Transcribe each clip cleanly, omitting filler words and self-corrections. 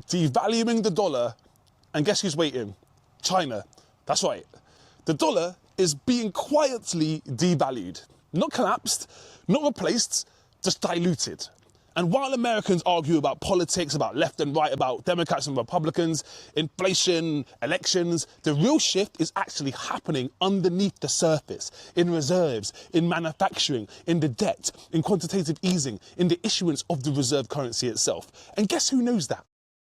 devaluing the dollar, and guess who's waiting? China. That's right. The dollar is being quietly devalued. Not collapsed, not replaced, just diluted. And while Americans argue about politics, about left and right, about Democrats and Republicans, inflation, elections, the real shift is actually happening underneath the surface, in reserves, in manufacturing, in the debt, in quantitative easing, in the issuance of the reserve currency itself. And guess who knows that?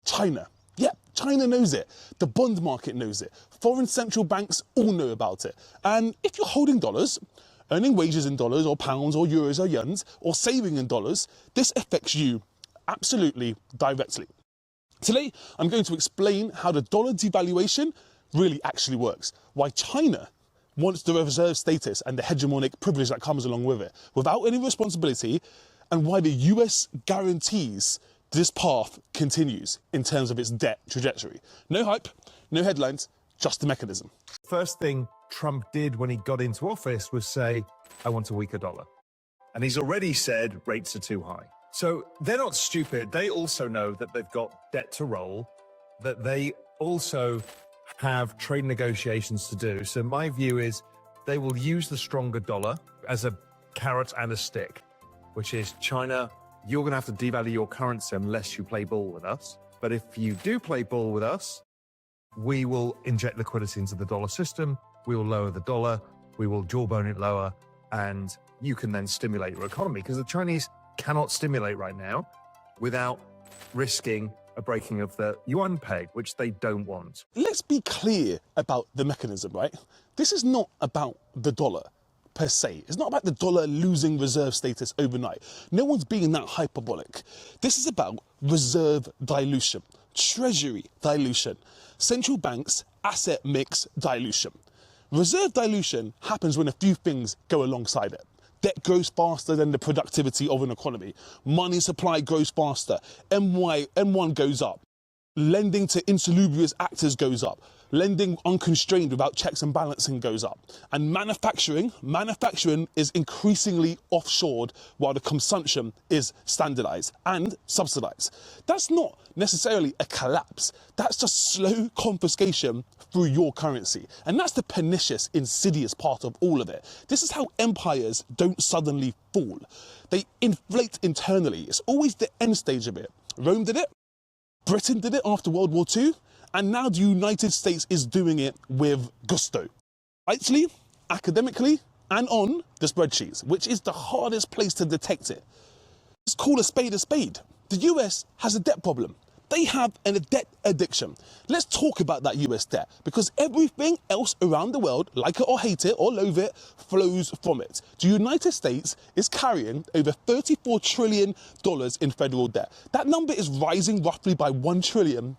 China. Yep, China knows it. The bond market knows it. Foreign central banks all know about it. And if you're holding dollars, earning wages in dollars or pounds or euros or yens, or saving in dollars, this affects you absolutely directly. Today, I'm going to explain how the dollar devaluation really actually works, why China wants the reserve status and the hegemonic privilege that comes along with it, without any responsibility, and why the US guarantees this path continues in terms of its debt trajectory. No hype, no headlines, just the mechanism. First thing Trump did when he got into office was say, I want a weaker dollar. And he's already said rates are too high. So they're not stupid. They also know that they've got debt to roll, that they also have trade negotiations to do. So my view is they will use the stronger dollar as a carrot and a stick, which is China, you're going to have to devalue your currency unless you play ball with us. But if you do play ball with us, we will inject liquidity into the dollar system, we will lower the dollar, we will jawbone it lower, and you can then stimulate your economy, because the Chinese cannot stimulate right now without risking a breaking of the yuan peg, which they don't want. Let's be clear about the mechanism, right? This is not about the dollar per se. It's not about the dollar losing reserve status overnight. No one's being that hyperbolic. This is about reserve dilution, treasury dilution, central banks asset mix dilution. Reserve dilution happens when a few things go alongside it. Debt grows faster than the productivity of an economy. Money supply grows faster. M1 goes up. Lending to insalubrious actors goes up. Lending unconstrained without checks and balancing goes up. And manufacturing is increasingly offshored while the consumption is standardized and subsidized. That's not necessarily a collapse. That's just slow confiscation through your currency. And that's the pernicious, insidious part of all of it. This is how empires don't suddenly fall. They inflate internally. It's always the end stage of it. Rome did it. Britain did it after World War II, and now the United States is doing it with gusto. Rightly, academically, and on the spreadsheets, which is the hardest place to detect it. Let's call a spade a spade. The US has a debt problem. They have a debt addiction. Let's talk about that US debt, because everything else around the world, like it or hate it or loathe it, flows from it. The United States is carrying over $34 trillion in federal debt. That number is rising roughly by $1 trillion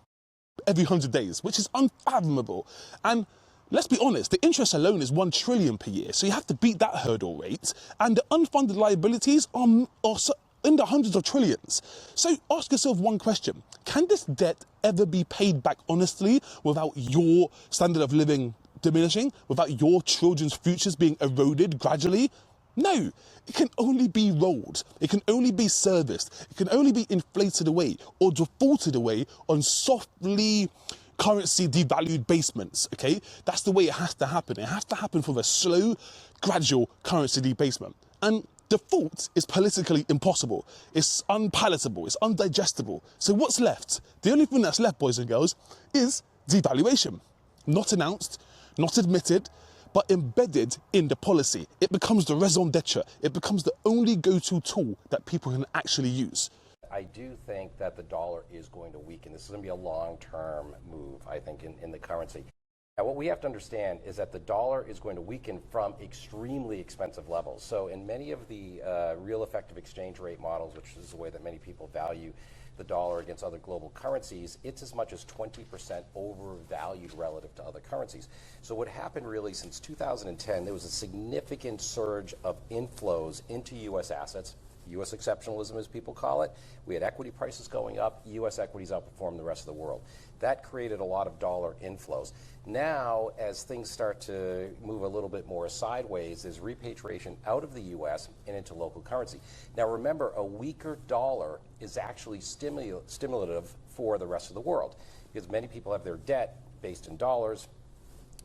every 100 days, which is unfathomable. And let's be honest, the interest alone is $1 trillion per year, so you have to beat that hurdle rate. And the unfunded liabilities are in the hundreds of trillions. So ask yourself one question. Can this debt ever be paid back honestly without your standard of living diminishing, without your children's futures being eroded gradually? No, it can only be rolled. It can only be serviced. It can only be inflated away or defaulted away on softly currency devalued basements, okay? That's the way it has to happen. It has to happen from a slow, gradual currency debasement. And default is politically impossible. It's unpalatable. It's undigestible. So what's left? The only thing that's left, boys and girls, is devaluation. Not announced, not admitted, but embedded in the policy. It becomes the raison d'etre. It becomes the only go-to tool that people can actually use. I do think that the dollar is going to weaken. This is going to be a long-term move, I think, in the currency. Now, what we have to understand is that the dollar is going to weaken from extremely expensive levels. So in many of the real effective exchange rate models, which is the way that many people value the dollar against other global currencies, it's as much as 20% overvalued relative to other currencies. So what happened really since 2010, there was a significant surge of inflows into U.S. assets, U.S. exceptionalism as people call it. We had equity prices going up, U.S. equities outperformed the rest of the world. That created a lot of dollar inflows. Now, as things start to move a little bit more sideways, there's repatriation out of the U.S. and into local currency. Now remember, a weaker dollar is actually stimulative for the rest of the world, because many people have their debt based in dollars.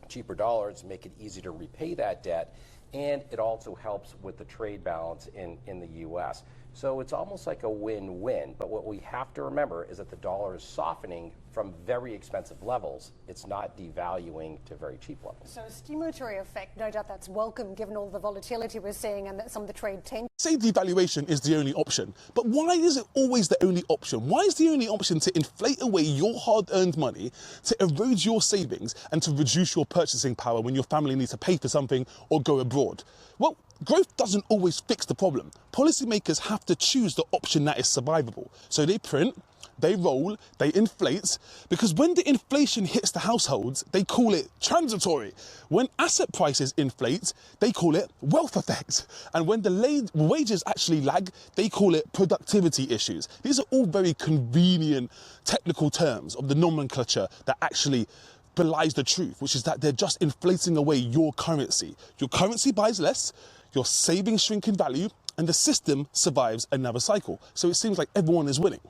Cheaper dollars make it easy to repay that debt, and it also helps with the trade balance in the U.S. So it's almost like a win-win. But what we have to remember is that the dollar is softening from very expensive levels. It's not devaluing to very cheap levels. So a stimulatory effect, no doubt that's welcome given all the volatility we're seeing and that some of the trade tensions. Say devaluation is the only option, but why is it always the only option? Why is the only option to inflate away your hard-earned money, to erode your savings, and to reduce your purchasing power when your family needs to pay for something or go abroad? Well, growth doesn't always fix the problem. Policymakers have to choose the option that is survivable. So they print, they roll, they inflate, because when the inflation hits the households, they call it transitory. When asset prices inflate, they call it wealth effect. And when the wages actually lag, they call it productivity issues. These are all very convenient technical terms of the nomenclature that actually belies the truth, which is that they're just inflating away your currency. Your currency buys less, your savings shrink in value, and the system survives another cycle. So it seems like everyone is winning.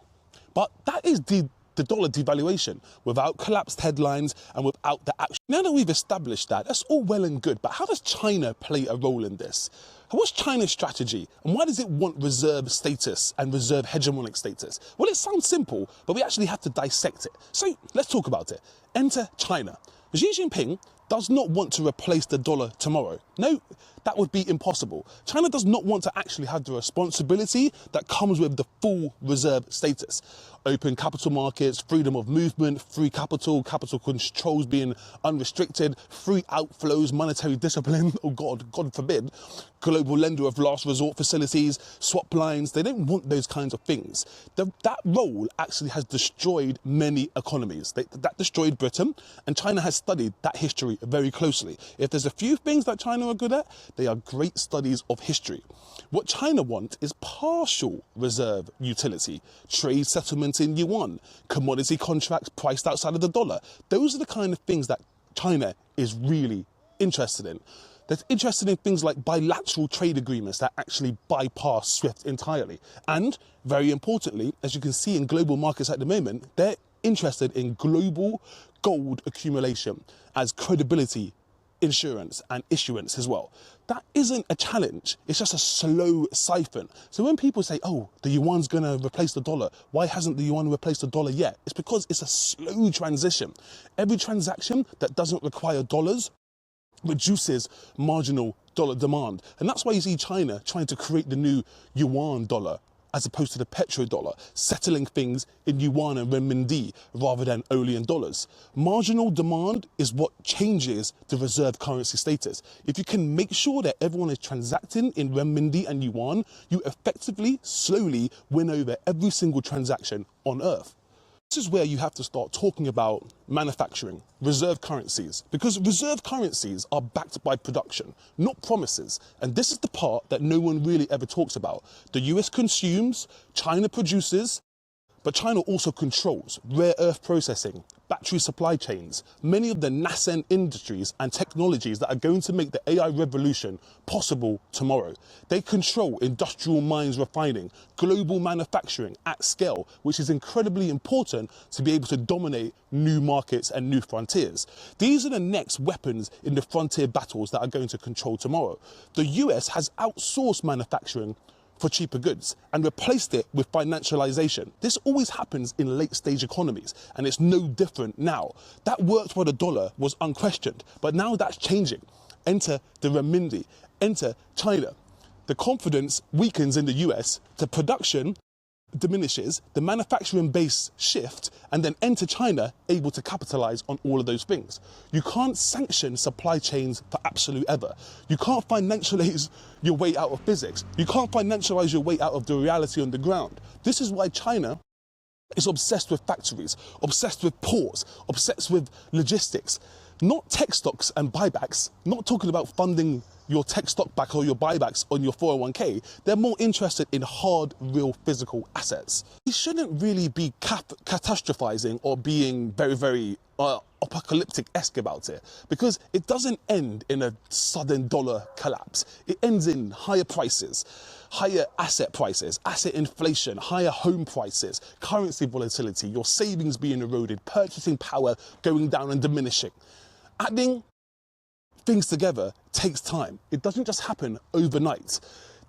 But that is the dollar devaluation without collapsed headlines and without the action. Now that we've established that, that's all well and good, but how does China play a role in this? What's China's strategy, and why does it want reserve status and reserve hegemonic status? Well, it sounds simple, but we actually have to dissect it. So let's talk about it. Enter China. Xi Jinping does not want to replace the dollar tomorrow. No, that would be impossible. China does not want to actually have the responsibility that comes with the full reserve status. Open capital markets, freedom of movement, free capital, capital controls being unrestricted, free outflows, monetary discipline, oh God forbid, global lender of last resort facilities, swap lines. They don't want those kinds of things. That role actually has destroyed many economies. That destroyed Britain, and China has studied that history very closely. If there's a few things that China are good at, they are great studies of history. What China wants is partial reserve utility, trade settlements in yuan, commodity contracts priced outside of the dollar. Those are the kind of things that China is really interested in. They're interested in things like bilateral trade agreements that actually bypass SWIFT entirely. And very importantly, as you can see in global markets at the moment, they're interested in global gold accumulation as credibility insurance and issuance as well. That isn't a challenge, it's just a slow siphon. So when people say, oh, the yuan's gonna replace the dollar, why hasn't the yuan replaced the dollar yet? It's because it's a slow transition. Every transaction that doesn't require dollars reduces marginal dollar demand. And that's why you see China trying to create the new yuan dollar as opposed to the petrodollar, settling things in yuan and renminbi rather than only in dollars. Marginal demand is what changes the reserve currency status. If you can make sure that everyone is transacting in renminbi and yuan, you effectively, slowly win over every single transaction on Earth. This is where you have to start talking about manufacturing, reserve currencies, because reserve currencies are backed by production, not promises. And this is the part that no one really ever talks about. The US consumes, China produces, but China also controls rare earth processing, battery supply chains, many of the nascent industries and technologies that are going to make the AI revolution possible tomorrow. They control industrial mines refining, global manufacturing at scale, which is incredibly important to be able to dominate new markets and new frontiers. These are the next weapons in the frontier battles that are going to control tomorrow. The US has outsourced manufacturing for cheaper goods and replaced it with financialization. This always happens in late stage economies, and it's no different now. That worked while the dollar was unquestioned, but now that's changing. Enter the renminbi, enter China. The confidence weakens in the US, the production diminishes, the manufacturing base shift, and then enter China able to capitalize on all of those things. You can't sanction supply chains for absolute ever. You can't financialize your way out of physics. You can't financialize your way out of the reality on the ground. This is why China is obsessed with factories, obsessed with ports, obsessed with logistics, not tech stocks and buybacks, not talking about funding your tech stock back or your buybacks on your 401k. They're more interested in hard, real, physical assets. We shouldn't really be catastrophizing or being very, very apocalyptic-esque about it, because it doesn't end in a sudden dollar collapse. It ends in higher prices, higher asset prices, asset inflation, higher home prices, currency volatility, your savings being eroded, purchasing power going down and diminishing. Adding things together takes time. It doesn't just happen overnight.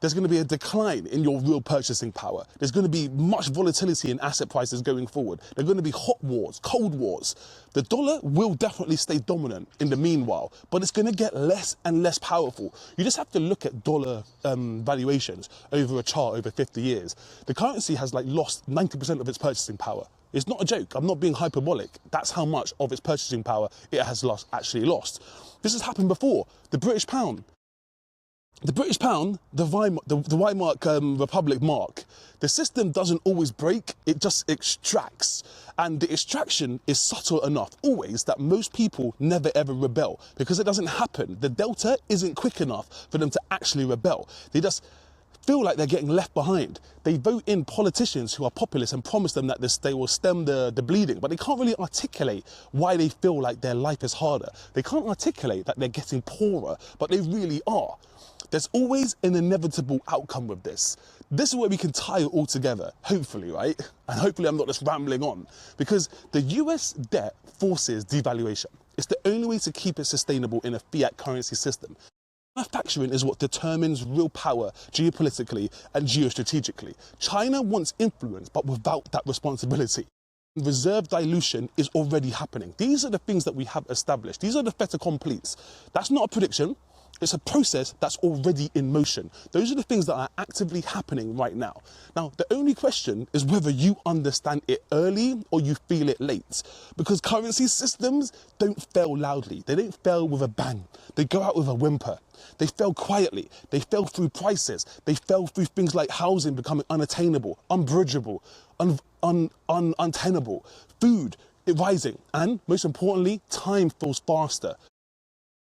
There's going to be a decline in your real purchasing power. There's going to be much volatility in asset prices going forward. There are going to be hot wars, cold wars. The dollar will definitely stay dominant in the meanwhile, but it's going to get less and less powerful. You just have to look at dollar valuations over a chart over 50 years. The currency has lost 90% of its purchasing power. It's not a joke. I'm not being hyperbolic. That's how much of its purchasing power it has actually lost. This has happened before. The British pound. The British pound, the Weimar Republic mark, the system doesn't always break, it just extracts. And the extraction is subtle enough, always, that most people never ever rebel, because it doesn't happen. The delta isn't quick enough for them to actually rebel. They just feel like they're getting left behind. They vote in politicians who are populist and promise them that they will stem the bleeding, but they can't really articulate why they feel like their life is harder. They can't articulate that they're getting poorer, but they really are. There's always an inevitable outcome with this. This is where we can tie it all together, hopefully, right? And hopefully I'm not just rambling on, because the US debt forces devaluation. It's the only way to keep it sustainable in a fiat currency system. Manufacturing is what determines real power geopolitically and geostrategically. China wants influence, but without that responsibility. Reserve dilution is already happening. These are the things that we have established. These are the fait accomplis. That's not a prediction. It's a process that's already in motion. Those are the things that are actively happening right now. Now, the only question is whether you understand it early or you feel it late. Because currency systems don't fail loudly. They don't fail with a bang. They go out with a whimper. They fail quietly. They fail through prices. They fail through things like housing becoming unattainable, unbridgeable, untenable, food rising, and most importantly, time feels faster.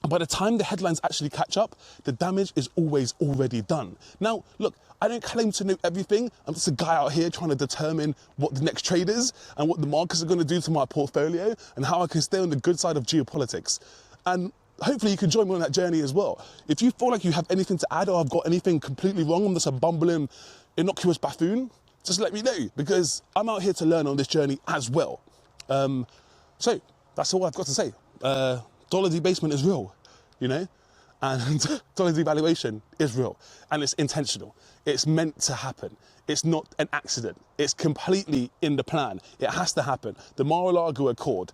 By the time the headlines actually catch up, the damage is always already done. Now, look, I don't claim to know everything. I'm just a guy out here trying to determine what the next trade is and what the markets are going to do to my portfolio and how I can stay on the good side of geopolitics. And hopefully you can join me on that journey as well. If you feel like you have anything to add or I've got anything completely wrong, I'm just a bumbling, innocuous buffoon, just let me know, because I'm out here to learn on this journey as well. So that's all I've got to say. Dollar debasement is real, you know, and dollar devaluation is real, and it's intentional. It's meant to happen. It's not an accident. It's completely in the plan. It has to happen. The Mar-a-Lago Accord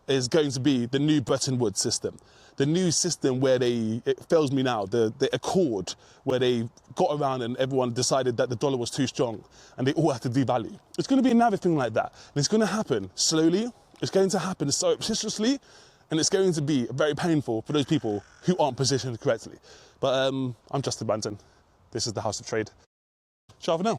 is going to be the new Bretton Woods system. The new system where it fails me now, the Accord, where they got around and everyone decided that the dollar was too strong and they all had to devalue. It's going to be another thing like that. And it's going to happen slowly. It's going to happen surreptitiously. And it's going to be very painful for those people who aren't positioned correctly. But I'm Justin Banton. This is the House of Trade. Ciao for now.